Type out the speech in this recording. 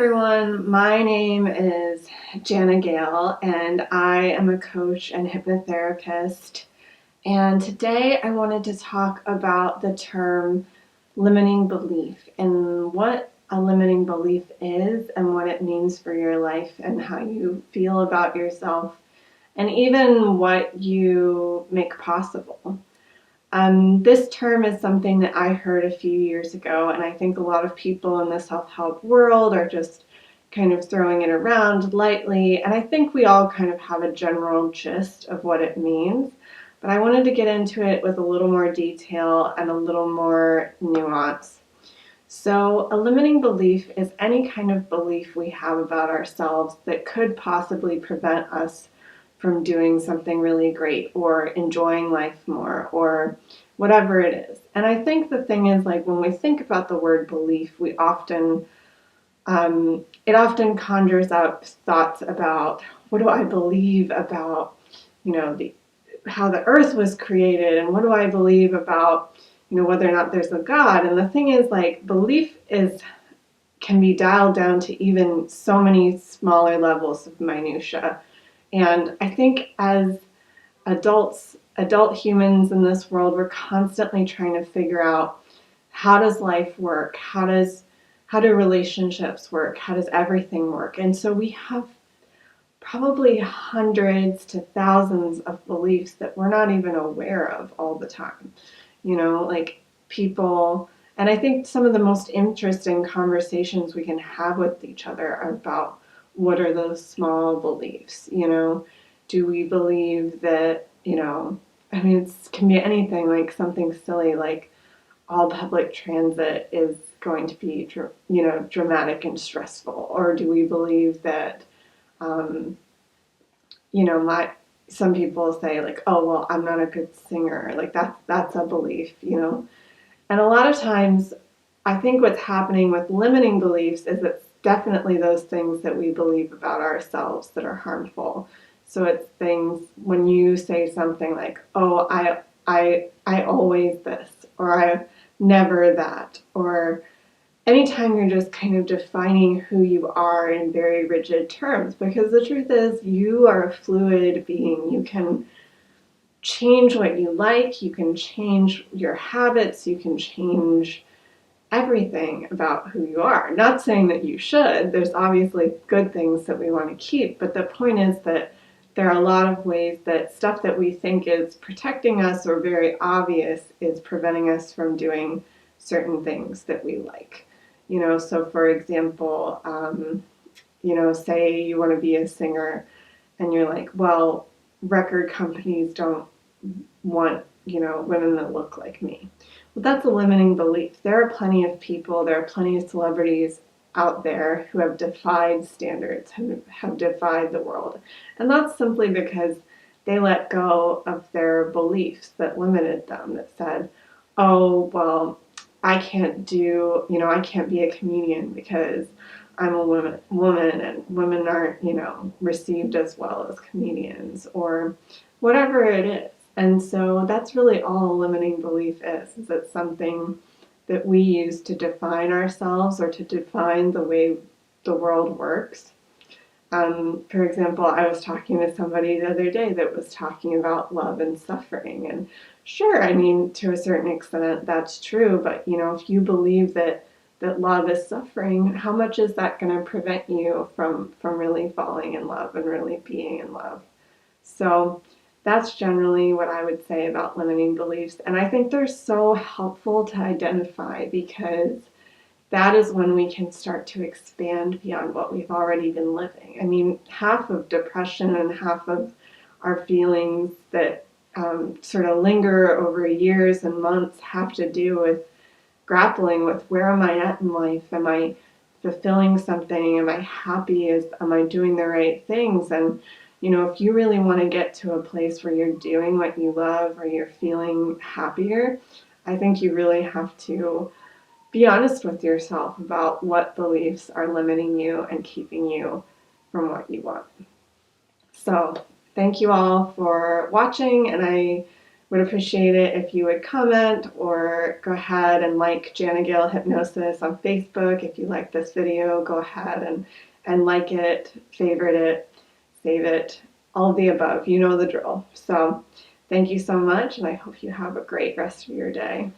everyone, my name is Janna Gayle, and I am a coach and hypnotherapist. And today I wanted to talk about the term limiting belief and what a limiting belief is and what it means for your life and how you feel about yourself and even what you make possible. This term is something that I heard a few years ago, and I think a lot of people in the self-help world are just kind of throwing it around lightly, and I think we all kind of have a general gist of what it means, but I wanted to get into it with a little more detail and a little more nuance. So, a limiting belief is any kind of belief we have about ourselves that could possibly prevent us from doing something really great or enjoying life more or whatever it is. And I think the thing is, like, when we think about the word belief, we often it often conjures up thoughts about what do I believe about, how the earth was created, and what do I believe about, whether or not there's a God. And the thing is, like, belief can be dialed down to even so many smaller levels of minutia. And I think as adult humans in this world, we're constantly trying to figure out, how does life work? How do relationships work? How does everything work? And so we have probably hundreds to thousands of beliefs that we're not even aware of all the time. Like people, and I think some of the most interesting conversations we can have with each other are about what are those small beliefs. Do we believe that, it can be anything, like something silly like all public transit is going to be, dramatic and stressful? Or do we believe that, um, some people say, like, oh, well, I'm not a good singer. Like that's a belief. And a lot of times I think what's happening with limiting beliefs is it's definitely those things that we believe about ourselves that are harmful. So it's things when you say something like, oh, I always this, or I never that, or anytime you're just kind of defining who you are in very rigid terms, because the truth is you are a fluid being. You can change what you like, you can change your habits, you can change everything about who you are. Not saying that you should. There's obviously good things that we want to keep, but the point is that there are a lot of ways that stuff that we think is protecting us or very obvious is preventing us from doing certain things that we like. So for example, say you want to be a singer and you're like, well, record companies don't want, women that look like me. Well, that's a limiting belief. There are plenty of people, there are plenty of celebrities out there who have defied standards, who have defied the world. And that's simply because they let go of their beliefs that limited them, that said, oh, well, I can't be a comedian because I'm a woman and women aren't, received as well as comedians, or whatever it is. And so that's really all a limiting belief is it something that we use to define ourselves or to define the way the world works. For example, I was talking to somebody the other day that was talking about love and suffering. And sure, to a certain extent, that's true. But, if you believe that love is suffering, how much is that going to prevent you from really falling in love and really being in love? So that's generally what I would say about limiting beliefs. And I think they're so helpful to identify because that is when we can start to expand beyond what we've already been living. Half of depression and half of our feelings that sort of linger over years and months have to do with grappling with, where am I at in life? Am I fulfilling something? Am I happy? Am I doing the right things? And if you really want to get to a place where you're doing what you love or you're feeling happier, I think you really have to be honest with yourself about what beliefs are limiting you and keeping you from what you want. So thank you all for watching, and I Would appreciate it if you would comment or go ahead and like Janna Gayle Hypnosis on Facebook. If you like this video, go ahead and like it, favorite it, save it, all of the above. You know the drill. So thank you so much, and I hope you have a great rest of your day.